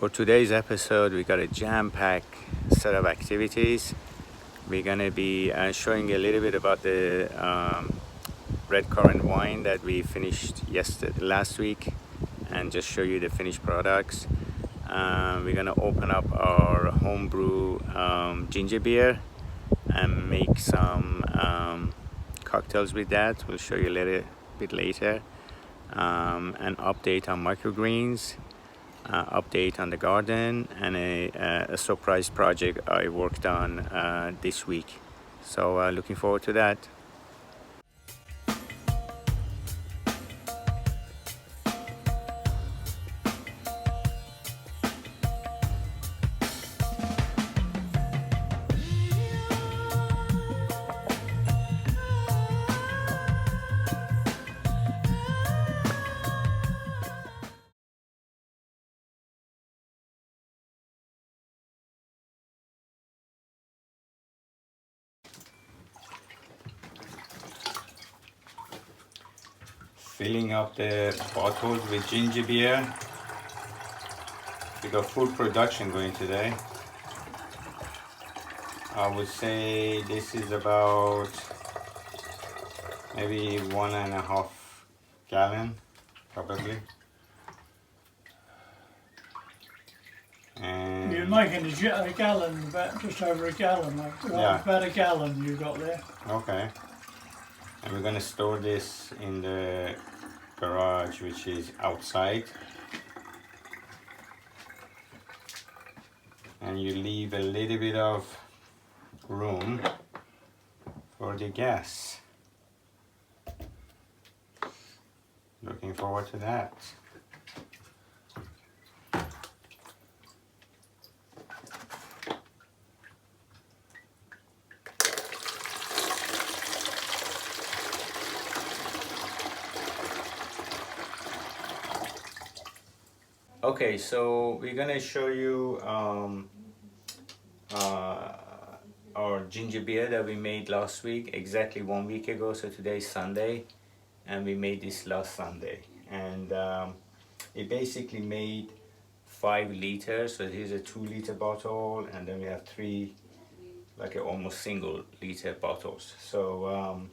For today's episode, we got a jam-packed set of activities. We're gonna be showing a little bit about the red currant wine that we finished last week, and just show you the finished products. We're gonna open up our homebrew ginger beer and make some cocktails with that. We'll show you a little bit later. An update on microgreens, update on the garden, and a surprise project I worked on this week. So looking forward to that. Filling up the bottles with ginger beer. We got full production going today. I would say this is about maybe 1.5 gallon, probably. And you're making a gallon, about just over a gallon, yeah, about a gallon you got there. Okay. And we're gonna store this in the garage, which is outside. And you leave a little bit of room for the gas. Looking forward to that. Okay, so we're gonna show you our ginger beer that we made last week, exactly 1 week ago. So today is Sunday, and we made this last Sunday, and it basically made 5 liters. So here's a 2-liter bottle, and then we have 3 like almost single liter bottles. So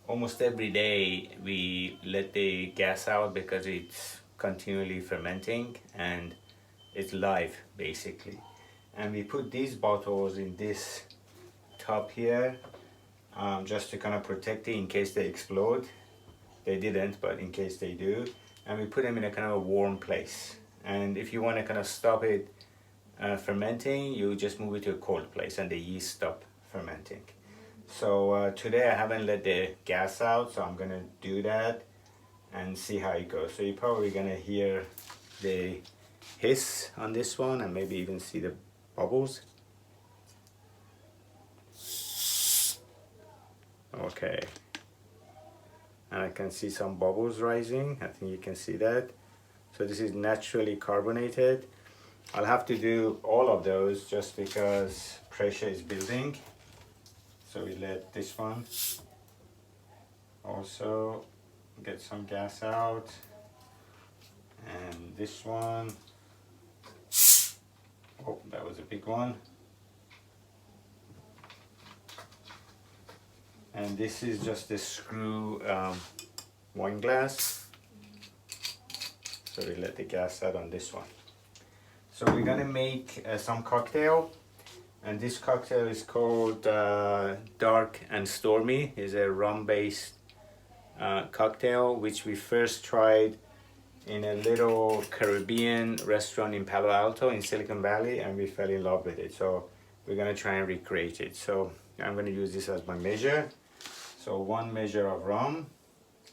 almost every day we let the gas out because it's continually fermenting and it's live basically. And we put these bottles in this tub here just to kind of protect it in case they explode. They didn't, but in case they do. And we put them in a kind of a warm place. And if you want to kind of stop it fermenting, you just move it to a cold place and the yeast stop fermenting. So today I haven't let the gas out, so I'm gonna do that and see how it goes. So you're probably gonna hear the hiss on this one and maybe even see the bubbles. Okay, and I can see some bubbles rising. I think you can see that. So this is naturally carbonated. I'll have to do all of those just because pressure is building. So we let this one also get some gas out, and this one, oh, that was a big one. And this is just a screw wine glass. So we let the gas out on this one. So we're gonna make some cocktail. And this cocktail is called Dark and Stormy. It's a rum-based cocktail, which we first tried in a little Caribbean restaurant in Palo Alto in Silicon Valley, and we fell in love with it. So we're gonna try and recreate it. So I'm gonna use this as my measure. So 1 measure of rum,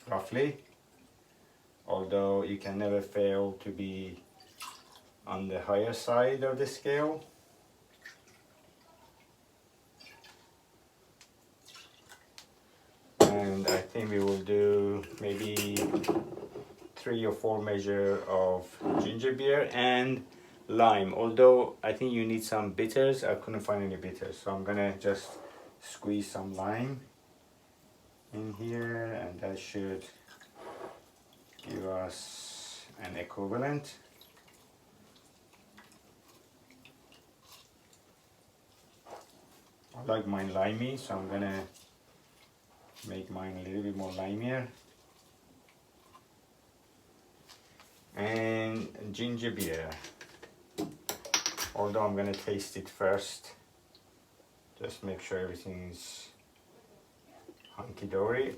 roughly. Although you can never fail to be on the higher side of the scale. And I think we will do maybe 3 or 4 measures of ginger beer and lime. Although I think you need some bitters, I couldn't find any bitters. So I'm gonna just squeeze some lime in here, and that should give us an equivalent. like mine limey, so I'm gonna make mine a little bit more limier. And ginger beer, although I'm gonna taste it first, just make sure everything's hunky-dory.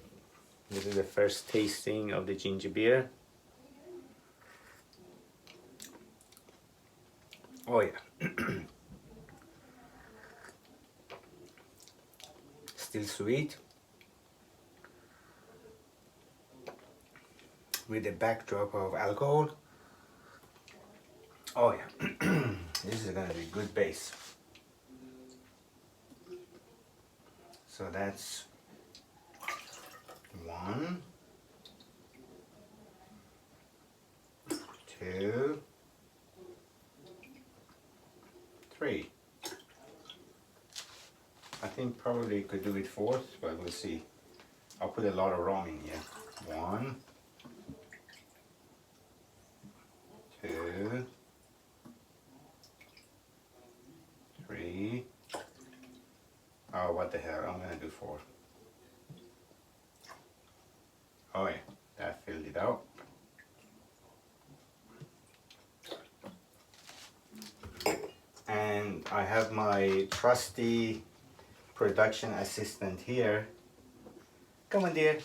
This is the first tasting of the ginger beer. Oh yeah. Still sweet, with the backdrop of alcohol. Oh yeah. This is gonna be good base. So that's 1, 2, 3. I think probably could do it 4th, but we'll see. I'll put a lot of rum in here. 1, 2, 3. Oh, what the hell, I'm gonna do 4. Oh yeah, that filled it out. And I have my trusty production assistant here. Come on, dear.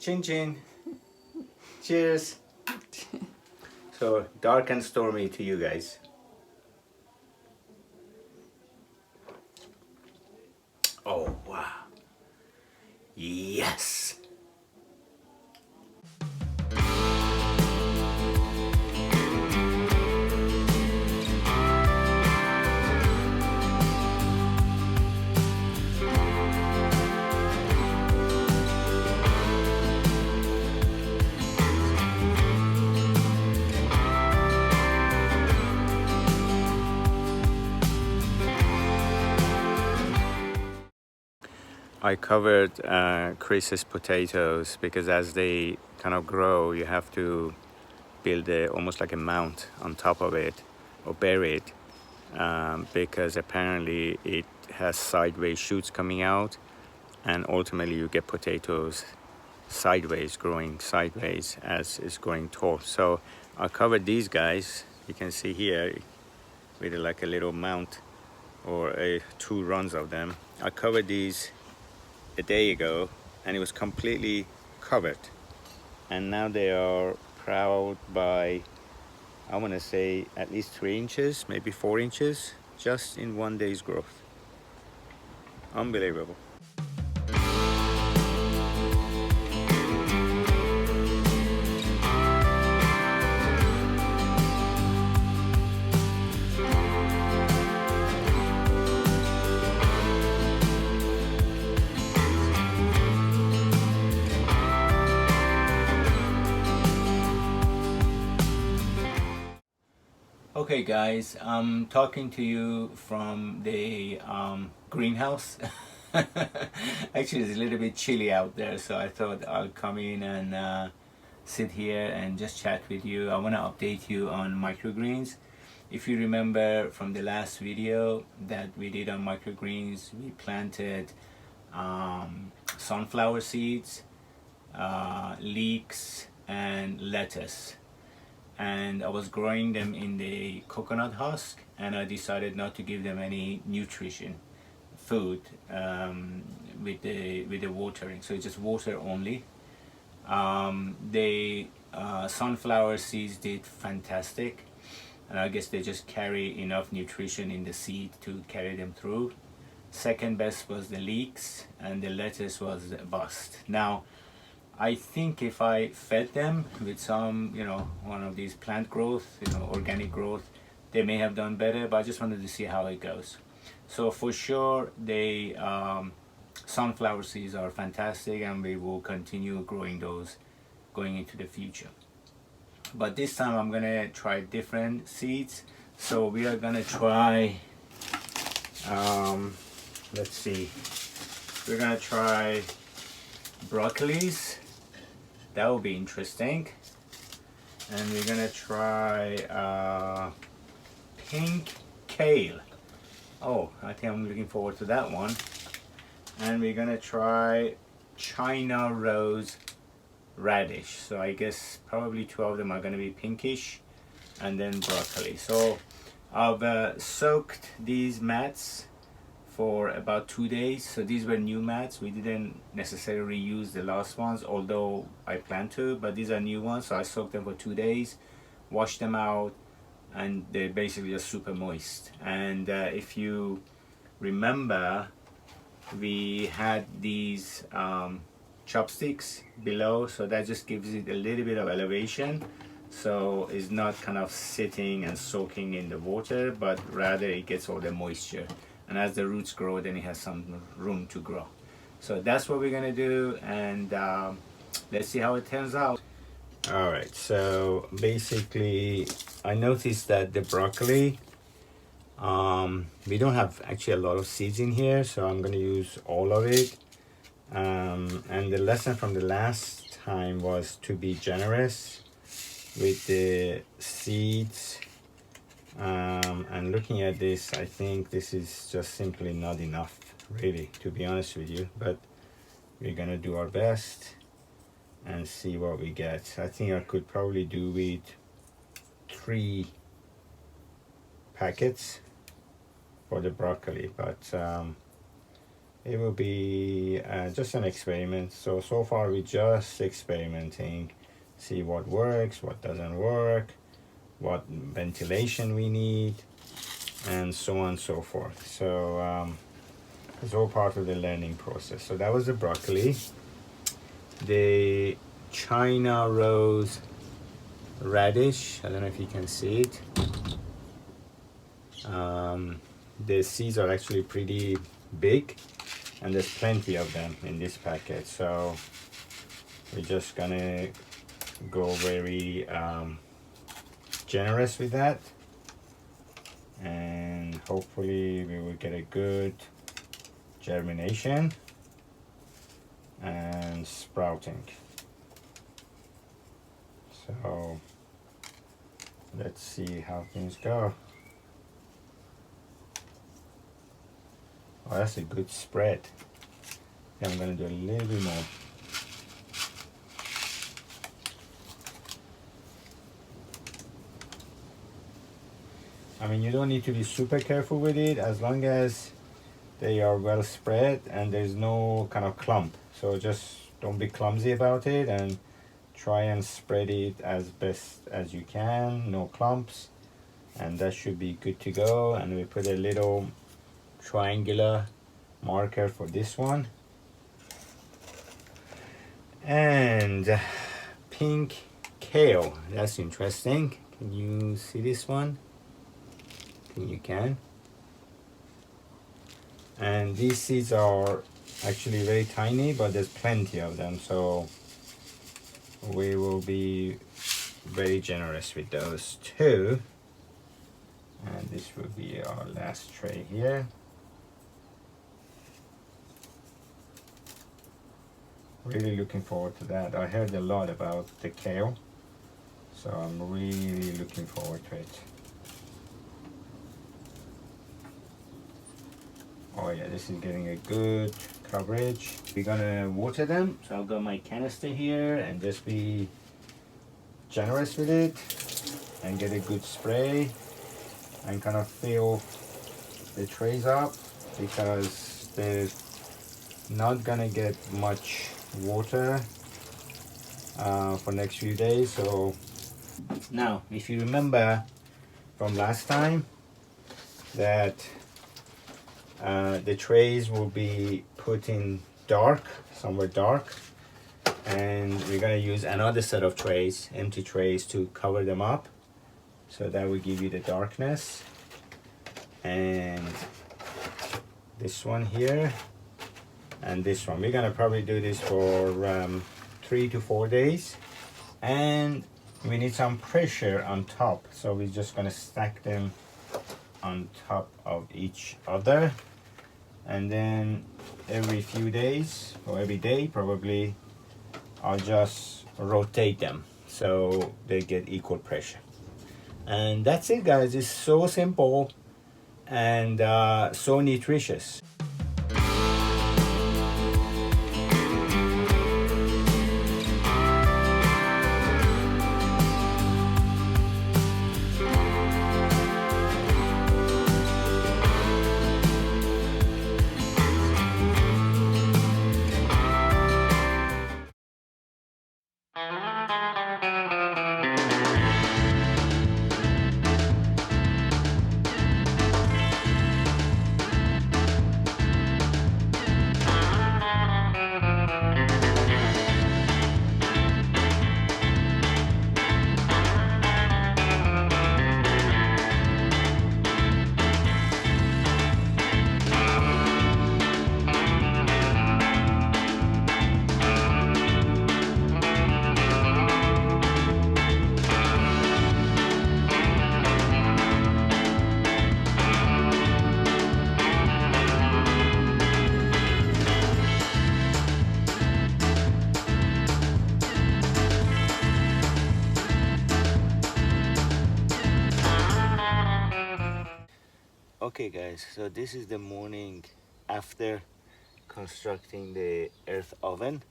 Chin chin. Cheers. So dark and stormy to you guys. Oh wow. Yes. I covered Chris's potatoes because as they kind of grow, you have to build almost like a mount on top of it or bury it, because apparently it has sideways shoots coming out, and ultimately you get potatoes sideways, growing sideways as it's growing tall. So I covered these guys, you can see here, with like a little mount or 2 runs of them. I covered these a day ago and it was completely covered, and now they are proud by, I want to say, at least 3 inches, maybe 4 inches, just in 1 day's growth. Unbelievable. Okay guys, I'm talking to you from the greenhouse. Actually it's a little bit chilly out there, so I thought I'll come in and sit here and just chat with you. I want to update you on microgreens. If you remember from the last video that we did on microgreens, we planted sunflower seeds, leeks and lettuce, and I was growing them in the coconut husk, and I decided not to give them any nutrition food with the watering, so it's just water only. The sunflower seeds did fantastic, and I guess they just carry enough nutrition in the seed to carry them through. Second best was the leeks, and the lettuce was a bust. Now I think if I fed them with some, one of these plant growth, organic growth, they may have done better, but I just wanted to see how it goes. So for sure, the sunflower seeds are fantastic, and we will continue growing those going into the future. But this time I'm gonna try different seeds. So we are gonna try, let's see, we're gonna try broccolis. That will be interesting. And we're gonna try pink kale. Oh, I think I'm looking forward to that one. And we're gonna try China rose radish. So I guess probably 2 of them are gonna be pinkish, and then broccoli. So I've soaked these mats for about 2 days. So these were new mats. We didn't necessarily use the last ones, although I plan to, but these are new ones. So I soaked them for 2 days, washed them out, and they're basically just super moist. And if you remember, we had these chopsticks below, so that just gives it a little bit of elevation, so it's not kind of sitting and soaking in the water, but rather it gets all the moisture, and as the roots grow, then it has some room to grow. So that's what we're gonna do, and let's see how it turns out. All right, so basically I noticed that the broccoli, we don't have actually a lot of seeds in here, so I'm going to use all of it. And the lesson from the last time was to be generous with the seeds. And looking at this, I think this is just simply not enough, really, to be honest with you. But we're going to do our best and see what we get. I think I could probably do with 3 packets for the broccoli, but it will be just an experiment. So far we're just experimenting, see what works, what doesn't work, what ventilation we need, and so on and so forth. So it's all part of the learning process. So that was the broccoli. The China rose radish, I don't know if you can see it. The seeds are actually pretty big, and there's plenty of them in this packet, so we're just gonna go very generous with that, and hopefully we will get a good germination and sprouting. So let's see how things go. Oh, that's a good spread. I'm gonna do a little bit more. I mean, you don't need to be super careful with it, as long as they are well spread and there's no kind of clump. So just don't be clumsy about it, and try and spread it as best as you can, no clumps, and that should be good to go. And we put a little triangular marker for this one, and pink kale, that's interesting. Can you see this one? I think you can. And these seeds are actually very tiny, but there's plenty of them, so we will be very generous with those too. And this will be our last tray here. Really looking forward to that. I heard a lot about the kale, so I'm really looking forward to it. Oh yeah, this is getting a good coverage. We're gonna water them, so I've got my canister here, and just be generous with it and get a good spray and kind of fill the trays up, because there's not gonna get much water for next few days. So now, if you remember from last time, that the trays will be put in dark, somewhere dark, and we're gonna use another set of trays, empty trays, to cover them up, so that will give you the darkness. And this one here, and this one, we're gonna probably do this for 3 to 4 days, and we need some pressure on top, so we're just gonna stack them on top of each other, and then every few days, or every day probably, I'll just rotate them so they get equal pressure. And that's it, guys. It's so simple. and so nutritious. Okay guys, so this is the morning after constructing the earth oven,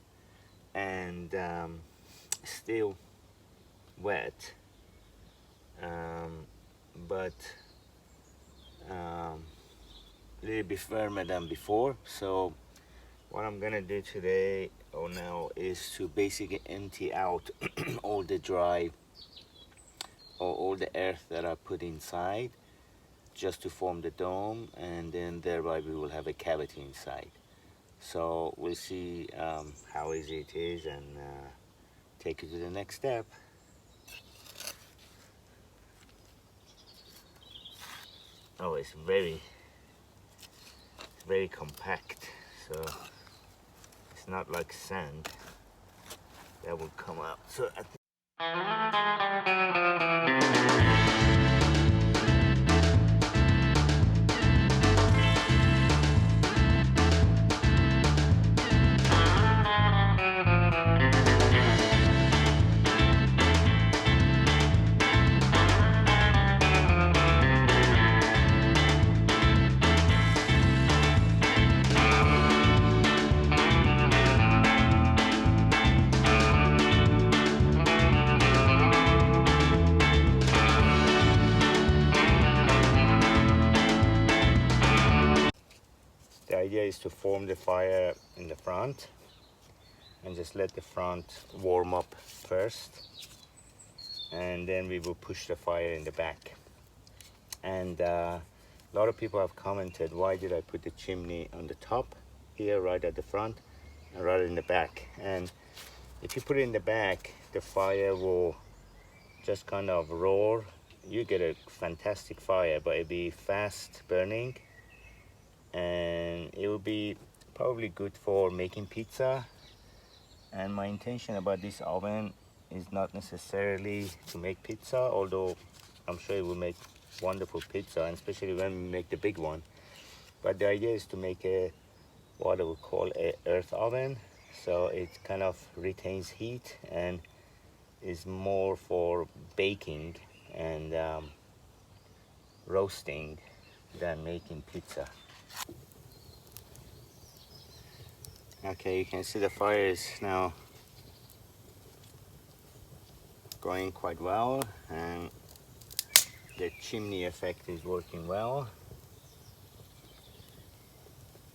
and still wet, but a little bit firmer than before. So what I'm gonna do today or now is to basically empty out all the dry or all the earth that I put inside, just to form the dome, and then thereby we will have a cavity inside. So we'll see how easy it is, and take it to the next step. Oh, it's very compact, so it's not like sand that will come out. So the idea is to form the fire in the front and just let the front warm up first, and then we will push the fire in the back. And a lot of people have commented, why did I put the chimney on the top here right at the front and rather in the back? And if you put it in the back, the fire will just kind of roar. You get a fantastic fire, but it'll be fast burning, and it will be probably good for making pizza. And my intention about this oven is not necessarily to make pizza, although I'm sure it will make wonderful pizza, and especially when we make the big one. But the idea is to make a what I would call a earth oven, so it kind of retains heat and is more for baking and roasting than making pizza. Okay, you can see the fire is now going quite well, and the chimney effect is working well.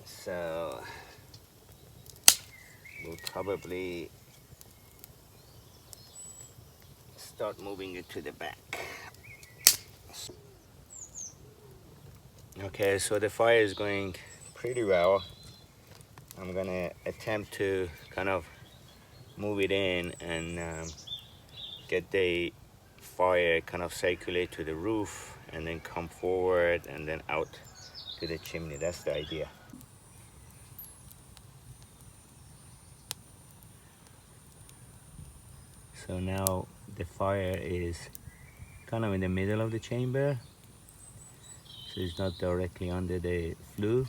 So we'll probably start moving it to the back. Okay, so the fire is going pretty well. I'm gonna attempt to kind of move it in and get the fire kind of circulate to the roof and then come forward and then out to the chimney. That's the idea. So now the fire is kind of in the middle of the chamber, so it's not directly under the flue.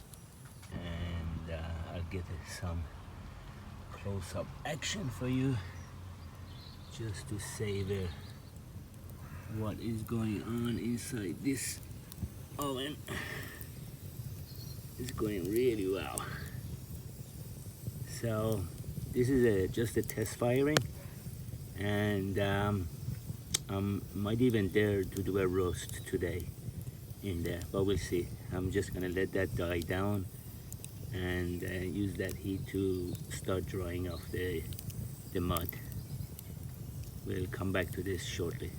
And I'll get some close-up action for you just to savor what is going on inside this oven. is going really well. So this is just a test firing, and I might even dare to do a roast today in there, but we'll see. I'm just gonna let that die down and use that heat to start drying off the mud. We'll come back to this shortly.